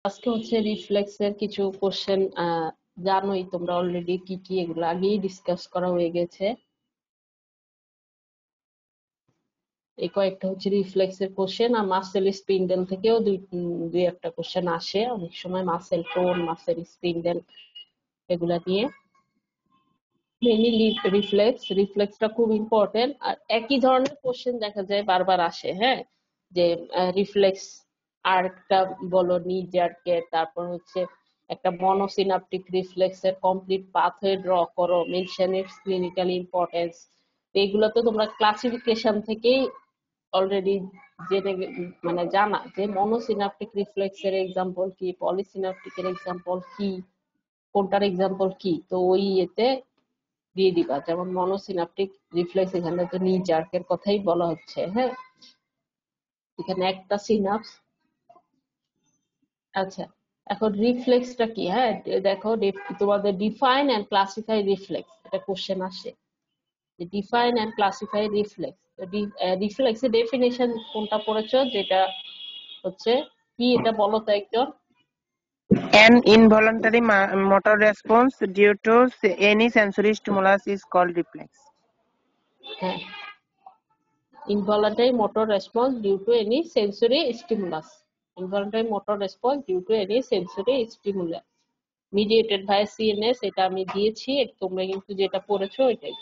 আজকে হচ্ছে রিফ্লেক্সের কিছু কোশ্চেন জানোই তোমরা অলরেডি কি কি, এগুলো আগেই ডিসকাস করা হয়ে গেছে। এই কয়েকটা হচ্ছে রিফ্লেক্সের কোশ্চেন, আর মাসেল স্পিন্ডেল থেকেও দুই একটা কোশ্চেন আসে অনেক সময়, মাসেল টোন, মাসেল স্পিন্ডেল এগুলা নিয়ে। মেইনলি রিফ্লেক্সটা খুব ইম্পর্টেন্ট, আর একই ধরনের কোশ্চেন দেখা যায় বারবার আসে। হ্যাঁ, যে রিফ্লেক্স আর্কটা বলো, নি জার্কের, তারপর হচ্ছে একটা মনোসিনাপটিক রিফ্লেক্সের কমপ্লিট পাথওয়ে ড্র করো, মেনশন ইটস ক্লিনিক্যাল ইম্পর্টেন্স। এইগুলো তো তোমরা ক্লাসিফিকেশন থেকেই অলরেডি জেনে মানে জানা যে মনোসিনাপটিক রিফ্লেক্সের এক্সাম্পল কি, পলিসিনাপটিকের এক্সাম্পল কি, কোনটার এক্সাম্পল কি। তো ওই ইয়েতে দিয়ে দিবা, যেমন মনোসিনাপটিক রিফ্লেক্স, এখানে তো নি জার্কের কথাই বলা হচ্ছে। হ্যাঁ, এখানে একটা সিনাপস। আচ্ছা, এখন রিফ্লেক্সটা কি? হ্যাঁ, দেখো তোমাদের ডিফাইন এন্ড ক্লাসিফাই রিফ্লেক্স, এটা কোশ্চেন আসে। ডিফাইন এন্ড ক্লাসিফাই রিফ্লেক্স, রিফ্লেক্সের ডেফিনেশন কোনটা পড়েছো? যেটা হচ্ছে কি, এটা বলো তো একজন। An involuntary motor response due to any sensory stimulus is called reflex. হ্যাঁ, involuntary motor response due to any sensory stimulus. Involuntary motor response due to any sensory stimulus mediated by CNS, এটা আমি দিয়েছি, তোমরা কিন্তু যেটা পড়েছো এটাই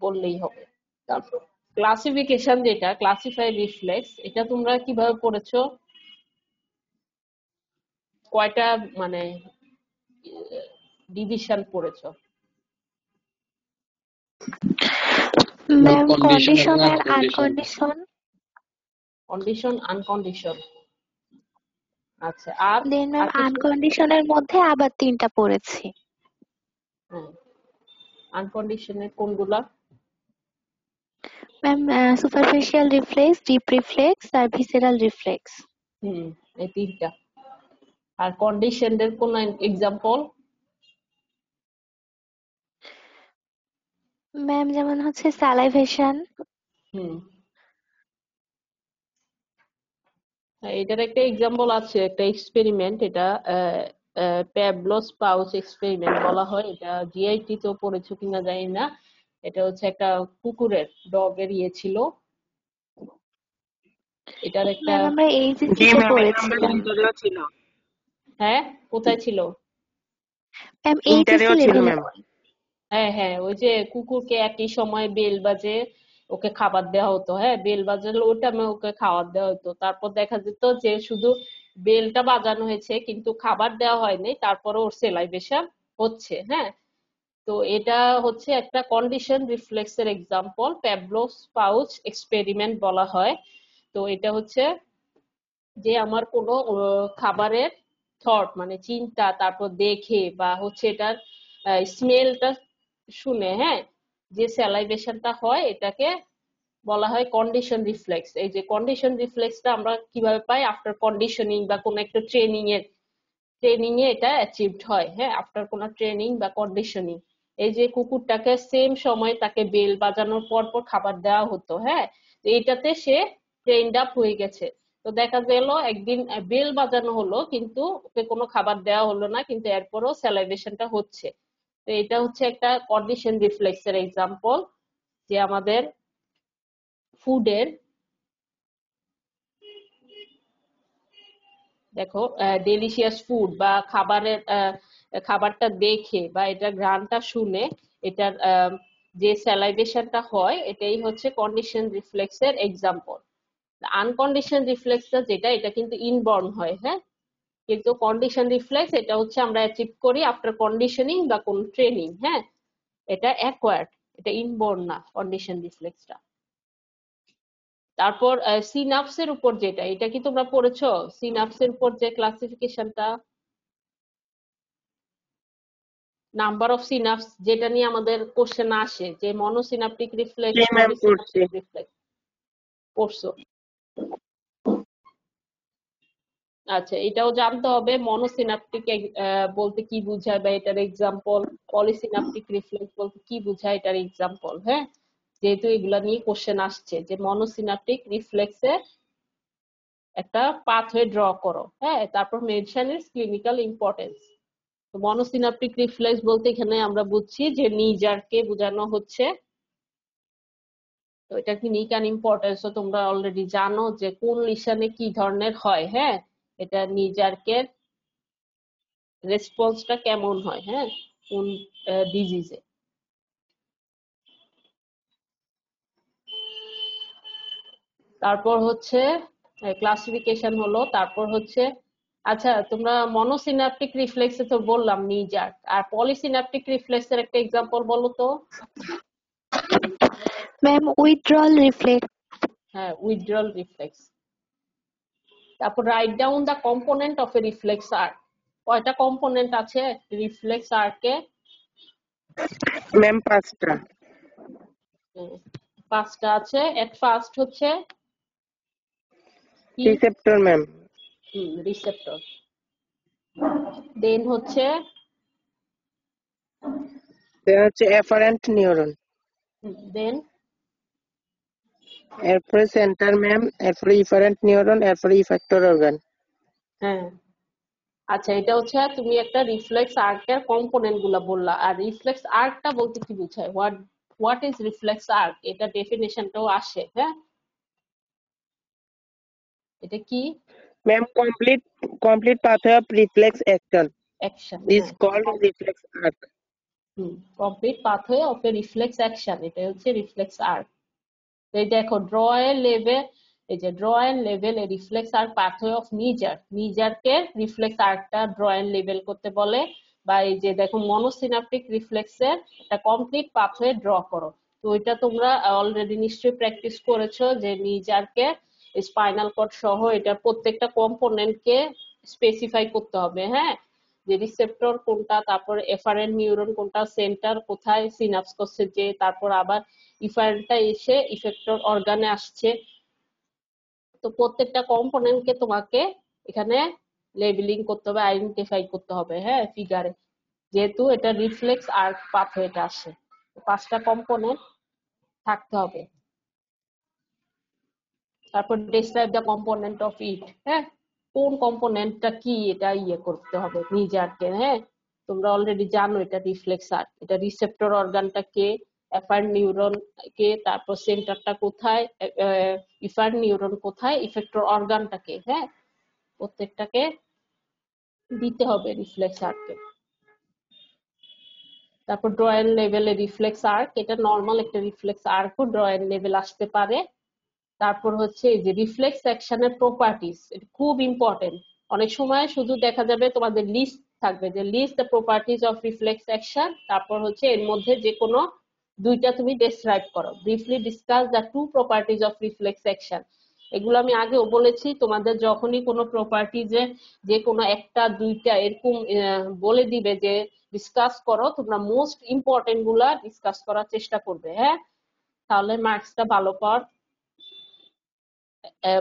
বললেই হবে। তারপর ক্লাসিফিকেশন, যেটা ক্লাসিফাই রিফ্লেক্স, এটা তোমরা কিভাবে পড়েছো? কয়টা মানে ডিভিশন পড়েছো? ম্যাম কন্ডিশন আর আনকন্ডিশন। Condition, uncondition. আচ্ছা, আর দেন ম্যাম আর কিছু? আনকন্ডিশনের মধ্যে আবার 3টা পড়েছি। হ্যাঁ, আনকন্ডিশনের কোনগুলা? Ma'am superficial reflex, deep reflex আর ভিসেরাল রিফ্লেক্স। এই তিনটা। আর কন্ডিশনের কোন এক্সাম্পল? ম্যাম যেমন হচ্ছে স্যালাইভেশন। হুম, এটার একটা এক্সাম্পল আছে, একটা এক্সপেরিমেন্ট, এটা প্যাবলোস পাউচ এক্সপেরিমেন্ট বলা হয়। এটা জিআইটি তো পড়েছো কিনা জানি না। এটা হচ্ছে একটা কুকুরের, ডগের ইয়ে ছিল। এটার একটা, ম্যাম আমরা এইচএসসি জি তে ম্যাম, এটা আমরা পড়েছিলাম। ইন্টারেও ছিল। হ্যাঁ কোথায় ছিল? ম্যাম এইচএসসি ইন্টারেও ছিল লেভেলে। ম্যাম। হ্যাঁ হ্যাঁ, ওই যে কুকুরকে একই সময় বেল বাজে ওকে খাবার দেওয়া হতো। হ্যাঁ, বেল বাজালে ওই টাইমে ওকে খাবার দেওয়া হতো। তারপর দেখা যেত যে শুধু বেলটা বাজানো হয়েছে কিন্তু খাবার দেওয়া হয়নি, তারপরে ওর সেলাইভেশন হচ্ছে। হ্যাঁ, তো এটা হচ্ছে একটা কন্ডিশন রিফ্লেক্সের এক্সাম্পল, প্যাভলোভস পাউচ এক্সপেরিমেন্ট বলা হয়। তো এটা হচ্ছে যে আমার কোনো খাবারের থট মানে চিন্তা, তারপর দেখে বা হচ্ছে এটার স্মেলটা শুনে, হ্যাঁ, যে স্যালাইভেশনটা হয় এটাকে বলা হয় কন্ডিশন রিফ্লেক্স। এই যে কন্ডিশন রিফ্লেক্সটা আমরা কিভাবে পাই? আফটার কন্ডিশনিং বা কোনো একটা ট্রেনিং এ এটা অ্যাচিভড হয়। হ্যাঁ, আফটার কোনো ট্রেনিং বা কন্ডিশনিং। এই যে কুকুরটাকে সেম সময় তাকে বেল বাজানোর পর পর খাবার দেওয়া হতো। হ্যাঁ, তো এইটাতে সে ট্রেনড আপ হয়ে গেছে। তো দেখা গেল একদিন বেল বাজানো হলো কিন্তু ওকে কোনো খাবার দেওয়া হলো না, কিন্তু এরপরও স্যালাইভেশনটা হচ্ছে। তো এটা হচ্ছে একটা কন্ডিশন রিফ্লেক্সের এক্সাম্পল, যে আমাদের ফুডের, দেখো ডেলিশিয়াস ফুড বা খাবারটা দেখে বা এটা ঘ্রাণটা শুনে এটার যে স্যালাইভেশনটা হয়, এটাই হচ্ছে কন্ডিশন রিফ্লেক্সের এক্সাম্পল। আনকন্ডিশন রিফ্লেক্সটা যেটা, এটা কিন্তু ইনবর্ন হয়। হ্যাঁ, কিন্তু কন্ডিশন রিফ্লেক্স এটা হচ্ছে আমরা অ্যাচিভ করি আফটার কন্ডিশনিং বা কোন ট্রেনিং। হ্যাঁ, এটা অ্যাকোয়ার্ড, এটা ইনবর্ন না কন্ডিশন রিফ্লেক্সটা। তারপর সিনাপসের উপর যেটা, এটা কি তোমরা পড়েছো? সিনাপসের উপর যে ক্লাসিফিকেশনটা, নাম্বার অফ সিনাপস, যেটা নিয়ে আমাদের কোশ্চেন আসে, যে মনোসিনাপটিক রিফ্লেক্স, জি ম্যাম, পড়ছি। পলিসিনাপটিক রিফ্লেক্স পড়ছো? আচ্ছা, এটাও জানতে হবে মনোসিনাপটিক বলতে কি বোঝায় বা এটার এক্সাম্পল, পলিসিনাপটিক রিফ্লেক্স বলতে কি বোঝায় এটার এক্সাম্পল। হ্যাঁ, যেহেতু এগুলা নিয়ে কোশ্চেন আসছে যে মনোসিনাপটিক রিফ্লেক্সের একটা পাথওয়ে ড্র করো, হ্যাঁ। তারপর মেনশন ইটস ক্লিনিক্যাল ইম্পর্টেন্স। তো মনোসিনাপটিক রিফ্লেক্স বলতে এখানে আমরা বুঝছি যে নিজারকে বোঝানো হচ্ছে। তো এটা ক্লিনিক্যাল ইম্পর্টেন্স তোমরা অলরেডি জানো যে কোন লিশনে কি ধরনের হয়, হ্যাঁ। এটা নিজারকে রেসপন্সটা কেমন হয়, হ্যাঁ, কোন ডিজিজে। তারপর হচ্ছে ক্লাসিফিকেশন হলো, তারপর হচ্ছে আচ্ছা তোমরা মনোসিনাপটিক রিফ্লেক্সে তো বললাম নিজার, আর পলিসিনাপটিক রিফ্লেক্সের একটা এক্সাম্পল বলো তো। Ma'am withdrawal reflex. হ্যাঁ, উইথড্রল রিফ্লেক্স। তারপর write down the component of a reflex arc. কয়টা কম্পোনেন্ট আছে রিফ্লেক্স আর্কে? ম্যাম 5টা। 5টা আছে। এট ফার্স্ট হচ্ছে কি? Receptor ma'am. রিসেপ্টর। দেন হচ্ছে এফারেন্ট নিউরন। দেন এরপরে সেন্টার ম্যাম, এরপরে ইফারেন্ট নিউরন, এরপরে ইফেক্টর অর্গান। হ্যাঁ আচ্ছা, এটা হচ্ছে তুমি একটা রিফ্লেক্স আর্কের কম্পোনেন্ট গুলা বললা। আর রিফ্লেক্স আর্কটা বলতে কি বোঝায়? হোয়াট ইজ রিফ্লেক্স আর্ক, এটা ডেফিনেশনটাও আসে, হ্যাঁ। এটা কি? Ma'am complete pathway of reflex action action, is হ্যাঁ। called reflex arc. Complete pathway of a reflex action, এটা হচ্ছে রিফ্লেক্স আর্ক। এই দেখো ড্র এ লেভেল, এই যে ড্র এন্ড লেভেল a reflex arc pathway of নিজারকে রিফ্লেক্স আর্কটা ড্র এন্ড লেভেল করতে বলে। বা এই যে দেখো মনোসিনাপটিক রিফ্লেক্সের একটা কমপ্লিট পাথওয়ে ড্র করো। তো এটা তোমরা অলরেডি নিশ্চয়ই প্র্যাকটিস করেছো যে নিজারকে স্পাইনাল কর্ড সহ এটা প্রত্যেকটা কম্পোনেন্টকে স্পেসিফাই করতে হবে, হ্যাঁ। যে রিসেপ্টর কোনটা, তারপর এফারেন্ট নিউরন কোনটা, সেন্টার কোথায় সিনাপস করছে, যে তারপর আবার ইফারেন্টটা এসে ইফেক্টর অর্গানে আসছে। তো প্রত্যেকটা কম্পোনেন্টকে তোমাকে এখানে লেবেলিং করতে হবে, আইডেন্টিফাই করতে হবে, হ্যাঁ, ফিগারে, যেহেতু এটা রিফ্লেক্স আর্ক পাথওয়েটা আসে। 5টা কম্পোনেন্ট থাকতে হবে। তারপর describe the component of it, হ্যাঁ, কোন কম্পোনেন্টটা কি এটা করতে হবে নিজারকে, হ্যাঁ। তোমরা অলরেডি জানো এটা রিফ্লেক্স আর্ক, এটা রিসেপ্টর অর্গানটা কে, এফারেন্ট নিউরন কে, তারপর সেন্টারটা কোথায়, ইফারেন্ট নিউরন কোথায়, ইফেক্টর অর্গানটা কে, হ্যাঁ, প্রত্যেকটাকে দিতে হবে রিফ্লেক্স আর্কে। তারপর ড্রয়েন লেভেলে রিফ্লেক্স আর্ক, এটা নর্মাল একটা রিফ্লেক্স আর্কও ড্রয়েন লেভেল আসতে পারে। তারপর হচ্ছে এই যে রিফ্লেক্স অ্যাকশনের প্রপার্টিজ, এটা খুব ইম্পর্টেন্ট। অনেক সময় শুধু দেখা যাবে তোমাদের লিস্ট থাকবে যে list the properties of reflex action, তারপর হচ্ছে এর মধ্যে যে কোনো দুইটা তুমি ডেসক্রাইব করো। Briefly discuss the 2 properties of reflex action. এগুলো আমি আগেও বলেছি, তোমাদের যখনই কোনো প্রপার্টিজে যে কোনো একটা দুইটা এরকম বলে দিবে যে ডিসকাস করো, তোমরা মোস্ট ইম্পর্টেন্ট গুলা ডিসকাস করার চেষ্টা করবে, হ্যাঁ। তাহলে মার্কসটা ভালো পাওয়ার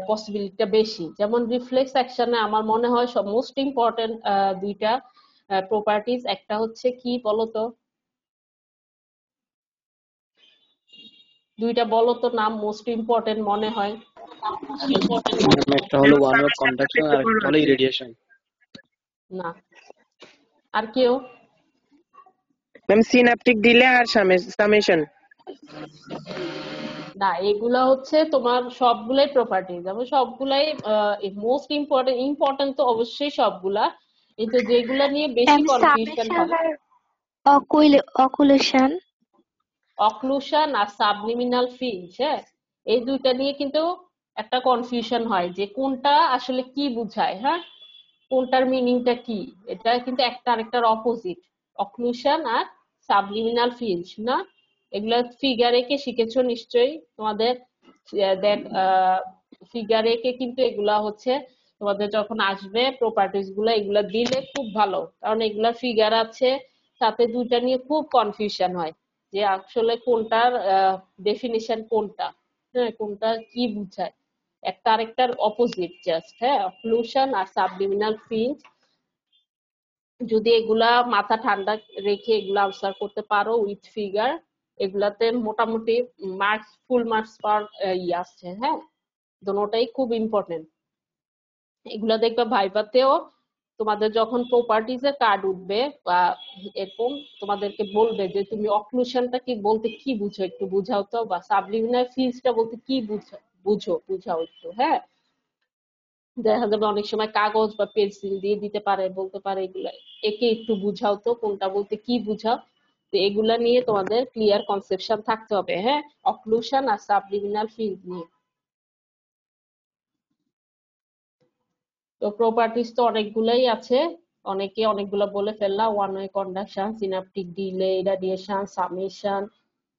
পসিবিলিটিটা বেশি। যেমন রিফ্লেক্স অ্যাকশনে আমার মনে হয় সব মোস্ট ইম্পর্টেন্ট দুইটা প্রপার্টিজ, একটা হচ্ছে কি বলতো, দুইটা বলো তো নাম মোস্ট ইম্পর্টেন্ট মনে হয়। ম্যাম একটা হলো ওয়ান ওয়ে কন্ডাকশন আর একটা হলো ইরেডিয়েশন। না, আর কেউ? ম্যাম সিনাপটিক ডিলে আর সামেশন। না, এগুলা হচ্ছে তোমার সবগুলাই প্রপার্টি, যেমন সবগুলাই মোস্ট ইম্পর্টেন্ট তো অবশ্যই সবগুলা, কিন্তু যেগুলা নিয়ে বেশি ম্যাম কনফিউশন সামেশন হয়, আর অকুলেশন। অক্লুশন আর সাবলিমিনাল ফিঞ্চ, হ্যাঁ, এই দুইটা নিয়ে কিন্তু একটা কনফিউশন হয় যে কোনটা আসলে কি বুঝায়, হ্যাঁ, কোনটার মিনিংটা কি। এটা কিন্তু একটা আরেকটার অপোজিট, অক্লুশন আর সাবলিমিনাল ফিঞ্চ না। এগুলা ফিগার এঁকে শিখেছো নিশ্চয়ই তোমাদের। দেখ ফিগার এঁকে কিন্তু এগুলা হচ্ছে তোমাদের যখন আসবে প্রপার্টিজ গুলা, এগুলা দিলে খুব ভালো, কারণ এগুলা ফিগার আছে, সাথে দুইটা নিয়ে খুব কনফিউশন হয় যে আসলে কোনটার ডেফিনিশন কোনটা, হ্যাঁ, কোনটা কি বুঝায়। একটা আরেকটার অপোজিট জাস্ট, হ্যাঁ, অক্লুশন আর সাবলিমিনাল ফিঞ্চ। যদি এগুলা মাথা ঠান্ডা রেখে এগুলা আনসার করতে পারো উইথ ফিগার, এগুলাতে মোটামুটি মার্কস ফুল মার্কস পাওয়ার আসছে, হ্যাঁ। দোনোটাই খুব ইম্পর্টেন্ট। এগুলা দেখবে ভাইভাতেও তোমাদের যখন প্রপার্টিজ এর কার্ড উঠবে বা এরকম তোমাদেরকে বলবে যে তুমি অক্লুশনটা কি বলতে কি বুঝো একটু বুঝাও তো, বা সাবলিমিনাল ফিলসটা বলতে কি বুঝাও একটু। হ্যাঁ, দেখা যাবে অনেক সময় কাগজ বা পেন্সিল দিয়ে দিতে পারে, বলতে পারে এগুলা একে একটু বুঝাও তো, কোনটা বলতে কি বুঝাও। তো এগুলা নিয়ে তোমাদের ক্লিয়ার কনসেপশন থাকতে হবে। হ্যাঁ, অক্লুশন আর সাবলিমিনাল ফিলস নিয়ে। তো প্রপার্টিজ তো অনেকগুলাই আছে, অনেকে অনেকগুলো বলে ফেললা। One way conduction, synaptic delay, irradiation, summation,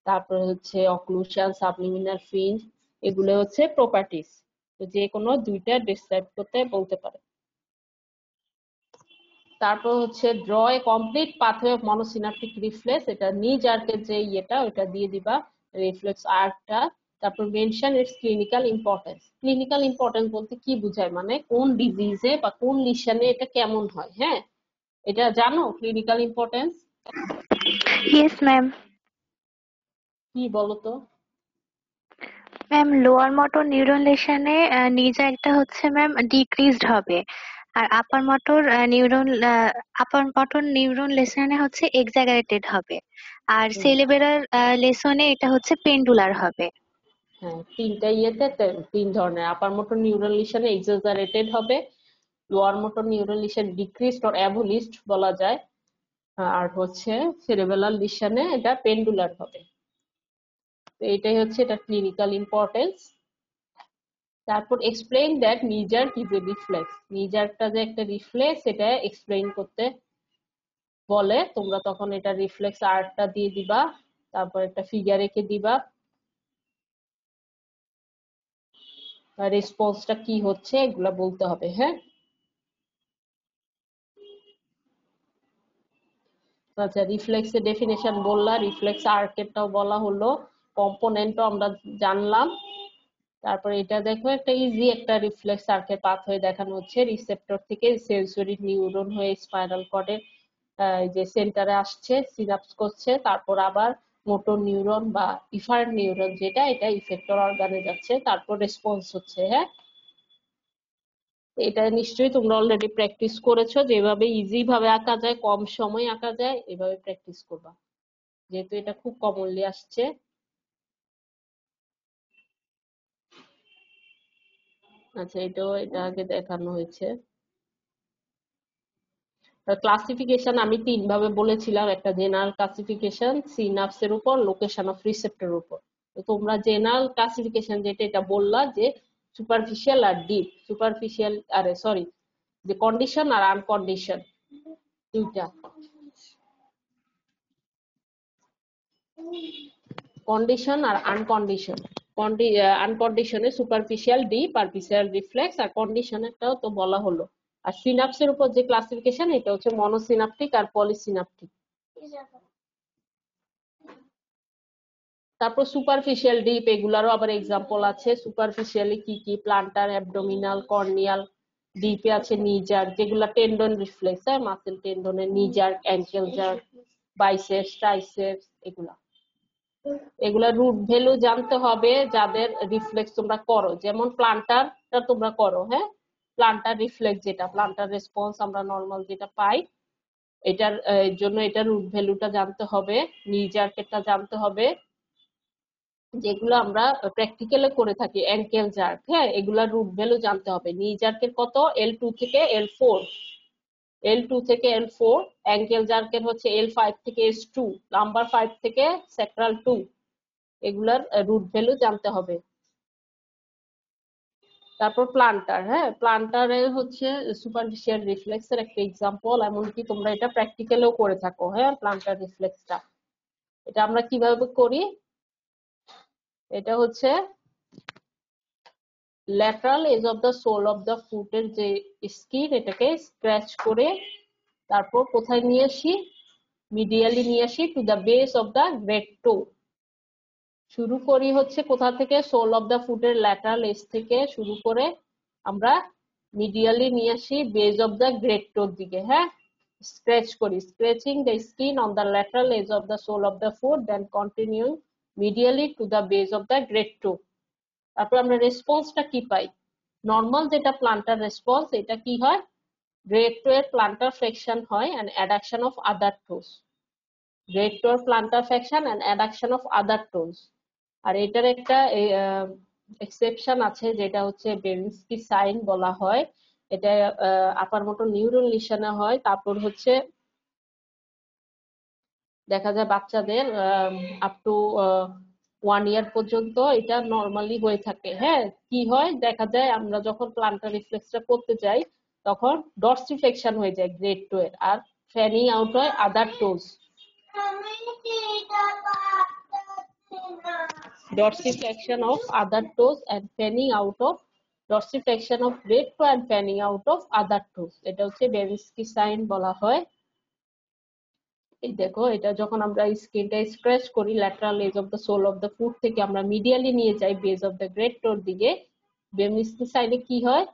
তারপরে হচ্ছে অক্লুশন, সাবলিমিনাল ফিঞ্জ, এগুলো হচ্ছে প্রপার্টিজ। তো যে কোনো দুইটা ডিসক্রাইব করতে বলতে পারে। তারপর হচ্ছে draw a complete pathway of monosynaptic reflex, এটা নিজ আর্কের যে ইয়েটা ওটা দিয়ে দিবা, রিফ্লেক্স আর্কটা। তারপর mention it's clinical importance. Clinical importance বলতে কি বুঝায়, মানে কোন ডিজিজে বা কোন লিশনে এটা কেমন হয়। হ্যাঁ, এটা জানো ক্লিনিক্যাল ইম্পর্টেন্স Yes, ma'am. কি বলতো? ম্যাম লোয়ার মোটর নিউরন লেশনে নিজে একটা হচ্ছে ম্যাম ডিক্রিজড হবে, আর আপার মোটর নিউরন লেশনে হচ্ছে এক্সাগারেটেড হবে, আর সেলেব্রাল লেশনে এটা হচ্ছে পেন্ডুলার হবে। হ্যাঁ, তিনটা ইয়েতে তিন ধরনের। আপার মোটর নিউরন লিশনে এক্সাজারেটেড হবে, lower motor neuron lesion decreased or abolished বলা যায়, আর হচ্ছে সেরেবেলার লিশনে এটা পেন্ডুলার হবে। তো এটাই হচ্ছে এটা ক্লিনিক্যাল ইম্পর্টেন্স। তারপর এক্সপ্লেইন দ্যাট নি জার্ক ইজ এ রিফ্লেক্স। নি জার্কটা যে একটা রিফ্লেক্স এটা এক্সপ্লেইন করতে বলে, তোমরা তখন এটা রিফ্লেক্স আর্টটা দিয়ে দিবা, তারপর একটা ফিগার এঁকে দিবা, রেসপন্সটা কি হচ্ছে এগুলা বলতে হবে। হ্যাঁ, আচ্ছা, রিফ্লেক্সের ডেফিনেশন বললা, রিফ্লেক্স আর্কেরটাও বলা হলো, কম্পোনেন্টও আমরা জানলাম। তারপরে এটা দেখো একটা ইজি একটা রিফ্লেক্স আর্কের পাথওয়ে দেখানো হচ্ছে। রিসেপ্টর থেকে সেন্সরি নিউরন হয়ে স্পাইনাল কর্ডের যে সেন্টারে আসছে, সিনাপস করছে, তারপর আবার মোটর নিউরন বা ইফারেন্ট নিউরন যেটা এটা ইফেক্টর অর্গানে যাচ্ছে, তারপর রেসপন্স হচ্ছে। হ্যাঁ, এটা নিশ্চয়ই তোমরা অলরেডি প্র্যাকটিস করেছো, যেভাবে ইজি ভাবে আঁকা যায়, কম সময় আঁকা যায়, এভাবে প্র্যাকটিস করবা, যেহেতু এটা খুব কমনলি আসছে। আচ্ছা, এটা আগে দেখানো হয়েছে। ক্লাসিফিকেশন আমি তিন ভাবে বলেছিলাম, একটা জেনারেল ক্লাসিফিকেশন, সিনাপসের উপর, লোকেশন অফ রিসেপ্টরের উপর। তো তোমরা জেনারেল ক্লাসিফিকেশন যেটা এটা বললা যে সুপারফিশিয়াল আর ডিপ, সুপারফিশিয়াল আরে সরি যে কন্ডিশন আর আনকন্ডিশন দুইটা, কন্ডিশন আর আনকন্ডিশন। আনকন্ডিশনে সুপারফিশিয়াল, ডিপ আর ভিসেরাল রিফ্লেক্স, আর কন্ডিশনেরটাও তো বলা হলো। আর সিনাপসের উপর যে ক্লাসিফিকেশন এটা হচ্ছে মনোসিনাপটিক আর পলিসিনাপটিক। তারপর সুপারফিশিয়াল, ডিপ, এগুলারও আবার এক্সাম্পল আছে। সুপারফিশিয়ালি কি কি, প্লান্টার, অ্যাবডোমিনাল, কর্নিয়াল। ডিপে আছে নি জার্ক, যেগুলা টেন্ডন রিফ্লেক্স, হ্যাঁ, মাসেল টেন্ডনের knee jerk, ankle jerk, biceps, triceps, এগুলা রুট ভ্যালু জানতে হবে যাদের রিফ্লেক্স তোমরা করো, যেমন প্লান্টারটা তোমরা করো। হ্যাঁ, প্লান্টার রিফ্লেক্স যেটা, প্লান্টার রেসপন্স আমরা নর্মাল যেটা পাই, এটার জন্য এটা রুট ভ্যালুটা জানতে হবে, নি জার্কেরটা জানতে হবে, যেগুলো আমরা প্র্যাকটিক্যালে করে থাকি, অ্যাঙ্কেল জার্ক। হ্যাঁ, এগুলা রুট ভ্যালু জানতে হবে। নি জার্কের কত, L2 থেকে L4, L2 থেকে L4, অ্যাঙ্কেল জার্কের হচ্ছে L5 থেকে S2, নাম্বার 5 থেকে সেক্টরাল 2, এগুলার রুট ভ্যালু জানতে হবে। তারপর প্লান্টার, হ্যাঁ, প্লান্টারে হচ্ছে সুপারফিশিয়াল রিফ্লেক্সের একটা এক্সাম্পল, এমনকি তোমরা এটা প্র্যাকটিক্যালেও করে থাকো। হ্যাঁ, প্লান্টার রিফ্লেক্সটা এটা আমরা কিভাবে করি, এটা হচ্ছে lateral edge of the sole of the ফুটের যে স্কিন, এটাকে স্ক্র্যাচ করে তারপর কোথায় নিয়ে আসি, মিডিয়ালি নিয়ে আসি to the base of the great toe. শুরু করি হচ্ছে কোথা থেকে, সোল অফ দ্য ফুটের ল্যাটারাল এজ থেকে শুরু করে আমরা মিডিয়ালি নিয়ে আসি বেস অফ দ্য গ্রেট টোর দিকে। হ্যাঁ, স্ক্র্যাচ করি, scratching the skin on the lateral edge of the sole of the foot, then continuing medially to the base of the great toe. তারপর আমরা রেসপন্সটা কি পাই, নর্মাল যেটা প্লান্টার রেসপন্স, এটা কি হয়, গ্রেড 2 এর প্লান্টার ফ্লেকশন হয় and adduction of other toes. Grade 2 এর plantar flexion and adduction of other toes. আর এটার একটা এক্সেপশন আছে, যেটা হচ্ছে বেরিনস্কি সাইন বলা হয়। এটা আপার মোটর নিউরন লিশনে হয়। তারপর হচ্ছে দেখা যায় বাচ্চাদের আপ টু 1 ইয়ার পর্যন্ত এটা নর্মালি হয়ে থাকে। হ্যাঁ, কি হয় দেখা যায় আমরা যখন প্লান্টার রিফ্লেক্সটা করতে যাই তখন ডরসিফ্লেকশন হয়ে যায় গ্রেড 2 এর, আর ফ্যানিং আউট হয় আদার টোজ। Dorsiflexion of other toes and fanning out of dorsiflexion of grade 2 and fanning out of other toes, এটা হচ্ছে বেরিনস্কি সাইন বলা হয়। এই দেখো, এটা যখন আমরা স্কিনটা স্ক্র্যাচ করি lateral edge of the sole of the foot থেকে আমরা মিডিয়ালি নিয়ে যাই বেজ অফ দ্য গ্রেড টোর দিকে, বেরিনস্কি সাইনে কি হয়,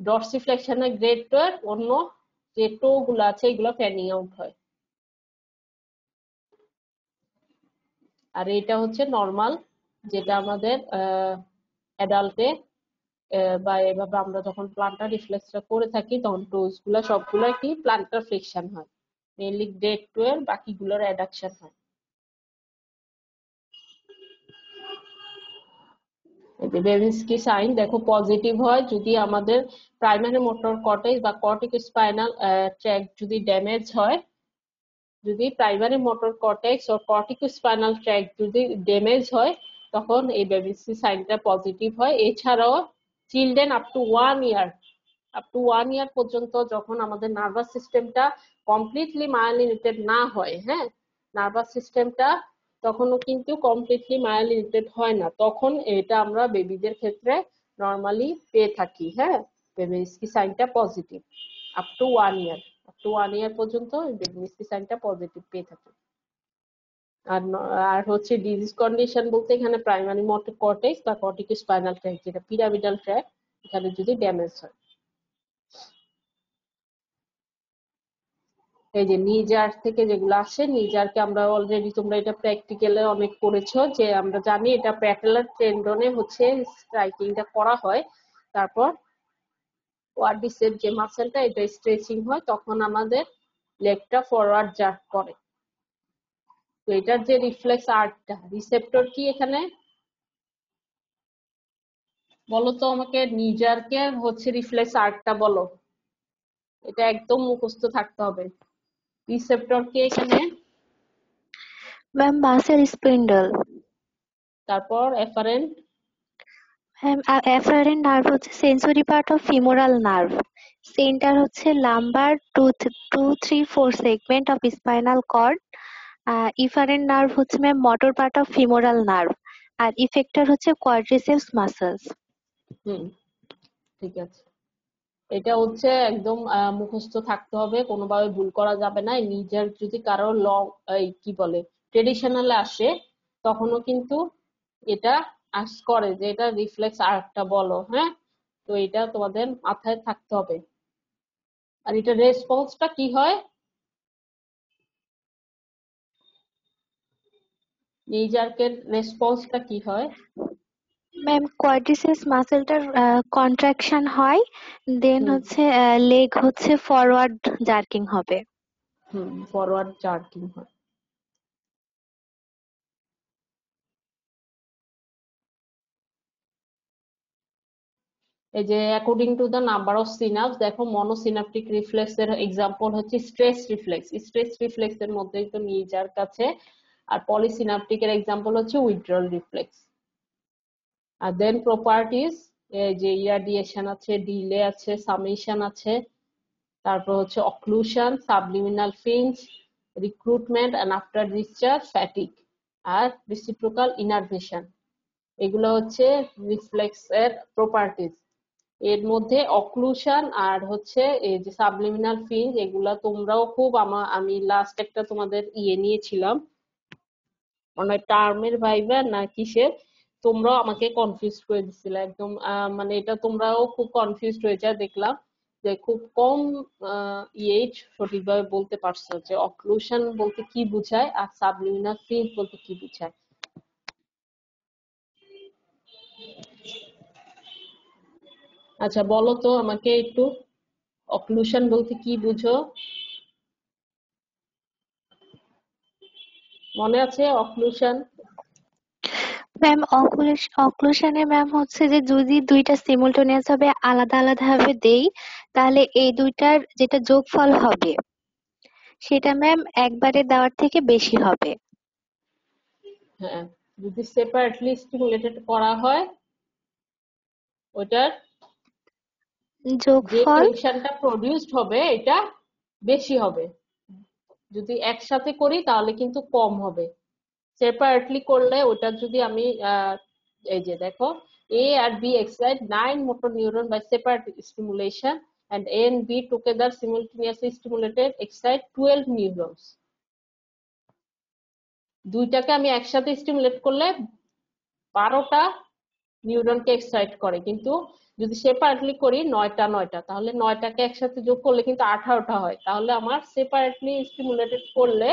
ডরসিফ্লেকশনে গ্রেড 2 এর অন্য যে টো গুলো আছে এগুলো ফ্যানিং আউট হয়। আর এটা হচ্ছে নর্মাল, যেটা আমাদের অ্যাডাল্টে বা এভাবে আমরা যখন প্লান্টার রিফ্লেক্সটা করে থাকি তখন টোজ গুলা সবগুলো কি প্লান্টার ফ্লেকশন হয়, মেইনলি গ্রেড 2 এর, বাকিগুলোর অ্যাডাকশন হয়। বেরিনস্কি সাইন দেখো পজিটিভ হয় যদি আমাদের প্রাইমারি মোটর কর্টেক্স বা কর্টিক স্পাইনাল ট্র্যাক্ট যদি ড্যামেজ হয়। যদি প্রাইমারি মোটর কর্টেক্স ও কর্টিক স্পাইনাল ট্র্যাক্ট যদি ড্যামেজ হয় তখন এই বেরিনস্কি সাইনটা পজিটিভ হয়। এছাড়াও চিলড্রেন আপ টু 1 ইয়ার পর্যন্ত যখন আমাদের নার্ভাস সিস্টেমটা কমপ্লিটলি মায়োলিনেটেড না হয়, হ্যাঁ, নার্ভাস সিস্টেমটা তখনও কিন্তু কমপ্লিটলি মায়োলিনেটেড হয় না, তখন এটা আমরা বেবিদের ক্ষেত্রে নর্মালি পেয়ে থাকি। হ্যাঁ, বেবিস্কি সাইনটা পজিটিভ আপ টু 1 ইয়ার পর্যন্ত বেবিস্কি সাইনটা পজিটিভ পেয়ে থাকি। আর হচ্ছে ডিজিজ কন্ডিশন বলতে এখানে প্রাইমারি মোটর কর্টেক্স বা কর্টিক স্পাইনাল ট্র্যাক্ট, যেটা পিরামিডাল ট্র্যাক্ট, এখানে যদি ড্যামেজ হয়। এই যে নিজার থেকে যেগুলো আসে, নিজারকে আমরা অলরেডি তোমরা এটা প্র্যাকটিক্যালে অনেক করেছো, যে আমরা জানি এটা প্যাটেলার টেন্ডনে হচ্ছে স্ট্রাইকিংটা করা হয়, তারপর কোয়াড্রিসেপ যে মাসেলটা এটা স্ট্রেচিং হয়, তখন আমাদের লেগটা ফরওয়ার্ড জার্ক করে। তো এটার যে রিফ্লেক্স আর্টটা, রিসেপ্টর কি এখানে বলো তো আমাকে, নিজারকে হচ্ছে রিফ্লেক্স আর্টটা বলো, এটা একদম মুখস্থ থাকতে হবে। রিসেপ্টর কি এখানে, ম্যাম মাসেল স্পিন্ডল। তারপর এফারেন্ট, ম্যাম এফারেন্ট নার্ভ হচ্ছে sensory part of femoral nerve. Centre হচ্ছে lumbar 2, 3, 4 segment of spinal cord. Efferent nerve হচ্ছে ma'am motor part of femoral nerve. আর ইফেক্টর হচ্ছে কোয়াড্রিসেপস মাসলস। ঠিক আছে। এটা হচ্ছে একদম মুখস্থ থাকতে হবে, কোনোভাবে ভুল করা যাবে না। নিজের যদি কারো লং কি বলে ট্রেডিশনালে আসে তখনও কিন্তু এটা আস্ক করে যে এটা রিফ্লেক্স আর্টটা বলো। হ্যাঁ, তো এটা তোমাদের মাথায় থাকতে হবে। আর এটা রেসপন্সটা কি হয়, নিজার্কের রেসপন্সটা কি হয়, ম্যাম কোয়াড্রিসেপস মাসেলটার কন্ট্রাকশন হয়, দেন হচ্ছে লেগ হচ্ছে ফরওয়ার্ড জার্কিং হবে। ফরওয়ার্ড জার্কিং হয়। এই যে according to the number of synapse, দেখো মনোসিনাপটিক রিফ্লেক্স এর এক্সাম্পল হচ্ছে স্ট্রেস রিফ্লেক্স। স্ট্রেস রিফ্লেক্স এর মধ্যেই তো নিয়ে যার কাছে। আর পলিসিনাপটিক এর এক্সাম্পল হচ্ছে উইথড্রল রিফ্লেক্স। আর দেন প্রপার্টিজ, এই যে ইরাডিয়েশন আছে, ডিলে আছে, সামেশন আছে, তারপর হচ্ছে occlusion, subliminal fringe, recruitment and after discharge, fatigue, আর রেসিপ্রোকাল ইনারভেশন। এগুলো হচ্ছে রিফ্লেক্স এর প্রপার্টিজ। এর মধ্যে অক্লুশন আর হচ্ছে এই যে সাবলিমিনাল ফিঞ্চ, এগুলা তোমরাও খুব আমি লাস্ট একটা তোমাদের নিয়েছিলাম মানে টার্মের ভাইবা না কিসের, তোমরাও আমাকে কনফিউজ করে দিছিলে একদম। মানে এটা তোমরাও খুব কনফিউজড হয়ে যায় দেখলাম, যে খুব কম সঠিকভাবে বলতে পারছো যে অক্লুশন বলতে কি বুঝায় আর সাবলিমিনাল ফিঞ্চ বলতে কি বুঝায়। আচ্ছা বলো তো আমাকে একটু, অক্লুশন বলতে কি বুঝো? মনে আছে অক্লুশন? ম্যাম অক্লুশনে ম্যাম হচ্ছে যে যদি দুইটা সিমুলটেনিয়াস ভাবে আলাদা আলাদা ভাবে দেই, তাহলে এই দুইটার যেটা যোগফল হবে সেটা ম্যাম একবারে দেওয়ার থেকে বেশি হবে। হ্যাঁ, যদি সেপারেটলি স্টিমুলেটেড করা হয় ওটার যে যোগফল টেনশনটা প্রডিউসড হবে এটা বেশি হবে। যদি একসাথে করি তাহলে কিন্তু কম হবে। সেপারেটলি করলে ওটা যদি আমি এই যে দেখো, A R B excite 9 motor neuron by separate stimulation and A and B together simultaneously stimulated excite 12 neurons. দুইটাকে আমি একসাথে স্টিমুলেট করলে 12টা নিউরনকে এক্সাইট করে, কিন্তু যদি সেপারেটলি করি 9টা, তাহলে 9টাকে একসাথে যোগ করলে কিন্তু 18টা হয়। তাহলে আমার সেপারেটলি স্টিমুলেটেড করলে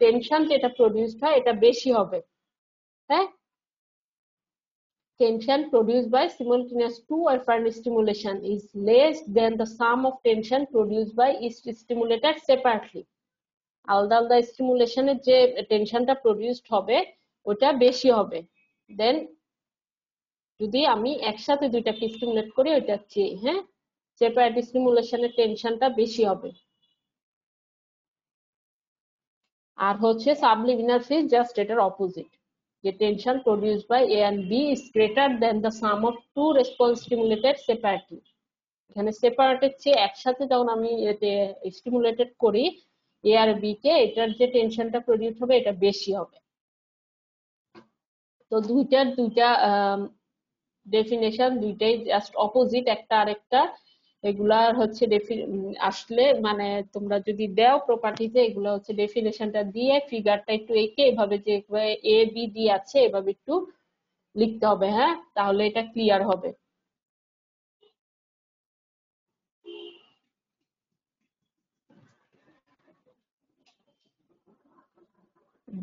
টেনশন যেটা প্রডিউসড হয় এটা বেশি হবে। হ্যাঁ, tension produced by simultaneous two afferent stimulation is less than the sum of tension produced by each stimulated separately. আলাদা আলাদা স্টিমুলেশনের যে টেনশনটা প্রডিউসড হবে ওটা বেশি হবে। দেন যদি আমি একসাথে দুইটাকে স্টিমুলেট করি ওইটা চেয়ে, হ্যাঁ, সেপারেট স্টিমুলেশনের টেনশনটা বেশি হবে। আর হচ্ছে সাবলিমিনাল ফেজ জাস্ট এটার অপোজিট, যে tension produced by A and B is greater than the sum of two response stimulated separately. এখানে সেপারেটের চেয়ে একসাথে যখন আমি স্টিমুলেটেড করি এ আর বি কে, এটার যে টেনশনটা প্রডিউস হবে এটা বেশি হবে। তো দুইটার দুইটা ডেফিনেশন দুইটাই জাস্ট অপোজিট একটা আরেকটা। এগুলার হচ্ছে আসলে মানে তোমরা যদি দাও প্রপার্টিতে, এগুলো হচ্ছে ডেফিনেশনটা দিয়ে ফিগারটা একটু এঁকে এভাবে যে এ বি ডি আছে এভাবে একটু লিখতে হবে, হ্যাঁ, তাহলে এটা ক্লিয়ার হবে।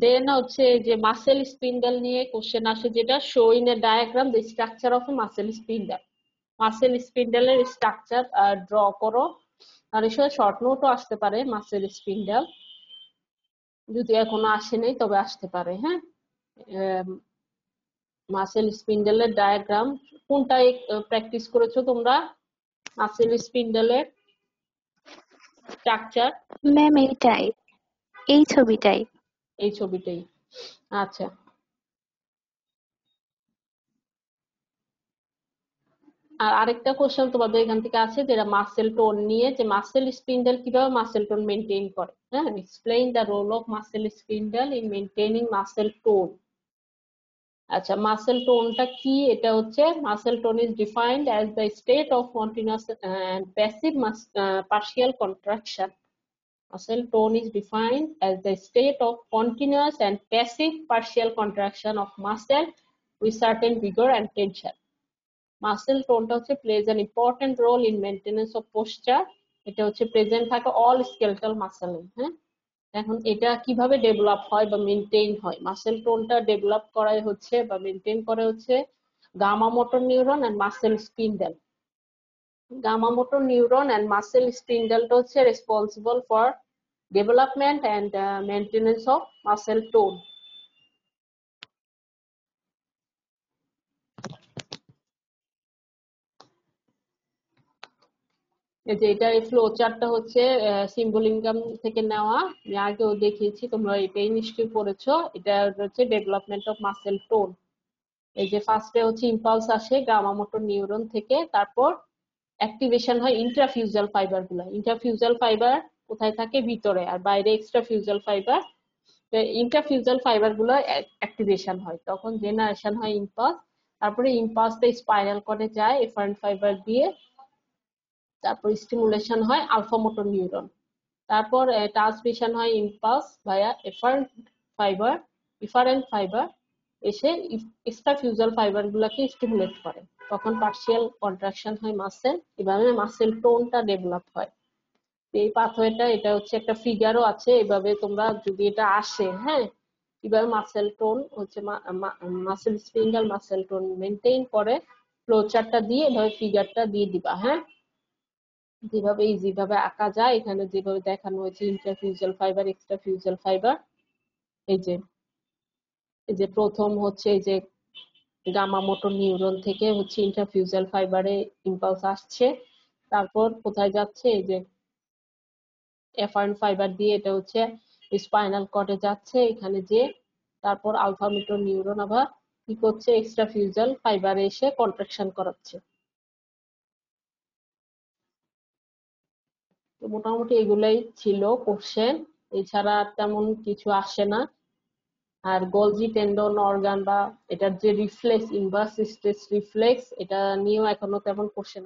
দেন হচ্ছে যে মাসেল স্পিন্ডেল নিয়ে কোশ্চেন আসে, যেটা show in a diagram the structure of a muscle spindle. Muscle স্পিন্ডেলের স্ট্রাকচার ড্র করো। আর এসব শর্ট নোটও আসতে পারে মাসেল স্পিন্ডেল, যদি এখনো আসেনি তবে আসতে পারে। হ্যাঁ, মাসেল স্পিন্ডেলের ডায়াগ্রাম কোনটায় প্র্যাকটিস করেছো তোমরা? মাসেল স্পিন্ডেলের স্ট্রাকচার ম্যাম এইটাই, এই ছবিটাই। এই ছবিটাই। আচ্ছা, আর আরেকটা কোশ্চেন তোমাদের এখান থেকে আছে যেটা মাসেল টোন নিয়ে, যে মাসেল স্পিন্ডেল কিভাবে মাসেল টোন মেনটেন করে। হ্যাঁ, explain the role of muscle spindle in maintaining muscle tone. আচ্ছা, মাসেল টোনটা কি? এটা হচ্ছে muscle tone is defined as the state of continuous and passive partial contraction. Muscle tone is defined as the state of continuous and passive partial contraction of muscle with certain vigor and tension. Muscle টোনটা হচ্ছে plays an important role in maintenance of posture. এটা হচ্ছে present থাকে all skeletal মাসেলে। হ্যাঁ, এখন এটা কিভাবে develop হয় বা মেনটেইন হয়? মাসেল টোনটা ডেভেলপ করাই হচ্ছে বা মেনটেন করে হচ্ছে gamma motor neuron and muscle spindle. Gamma motor neuron and muscle স্পিন্ডেলটা হচ্ছে responsible for development and maintenance of muscle tone. এই যে এটা এই ফ্লো চার্টটা হচ্ছে সিম্বলিজম থেকে নেওয়া, আমি আগেও দেখিয়েছি, তোমরা এটাই নিশ্চয়ই পড়েছো। এটা হচ্ছে ডেভেলপমেন্ট অফ মাসেল টোন। এই যে ফার্স্টে হচ্ছে ইম্পালস আসে গামা মোটর নিউরন থেকে, তারপর অ্যাক্টিভেশন হয় ইন্ট্রাফিউজাল ফাইবার গুলা। ইন্ট্রাফিউজাল ফাইবার কোথায় থাকে? ভিতরে, আর বাইরে এক্সট্রাফিউজাল ফাইবার। ইন্ট্রাফিউজাল ফাইবার গুলো অ্যাক্টিভেশন হয়, তখন জেনারেশন হয় ইম্পালস। তারপরে ইম্পালসটা স্পাইনাল কর্ডে যায় এফারেন্ট ফাইবার দিয়ে, তারপর স্টিমুলেশন হয় আলফা মোটর নিউরন, তারপর ট্রান্সমিশন হয় ইম্পালস ভায়া ইফারেন্ট ফাইবার এসে এক্সট্রাফিউজাল ফাইবার গুলাকে স্টিমুলেট করে, তখন পার্শিয়াল কন্ট্রাকশন হয় মাসেল। এভাবে মাসেল টোনটা ডেভেলপ হয়। এই পাথওয়েটা, এটা হচ্ছে একটা ফিগারও আছে, এভাবে তোমরা যদি এটা আসে, হ্যাঁ, কিভাবে মাসেল টোন হচ্ছে muscle spindle muscle tone maintain করে, ফ্লো চার্টটা দিয়ে এভাবে ফিগারটা দিয়ে দিবা। হ্যাঁ, যেভাবে ইজি ভাবে আঁকা যায় এখানে যেভাবে দেখানো হয়েছে ইন্ট্রাফিউজাল ফাইবার এক্সট্রাফিউজাল ফাইবার। এই যে প্রথম হচ্ছে এই যে গামা মোটর নিউরন থেকে হচ্ছে ইন্ট্রাফিউজাল ফাইবারে ইম্পালস আসছে, তারপর কোথায় যাচ্ছে এই যে এফারেন্ট ফাইবার দিয়ে এটা হচ্ছে স্পাইনাল কর্ডে যাচ্ছে, এখানে যে তারপর আলফা মোটর নিউরন আবার কি করছে এক্সট্রাফিউজাল ফাইবারে এসে কন্ট্রাকশন করাচ্ছে। তো মোটামুটি এগুলাই ছিল কোশ্চেন, এছাড়া তেমন কিছু আসে না। আর গলজি টেন্ডন অর্গান বা এটার যে রিফ্লেক্স ইনভার্স স্ট্রেস রিফ্লেক্স এটা নিয়েও এখনো তেমন কোশ্চেন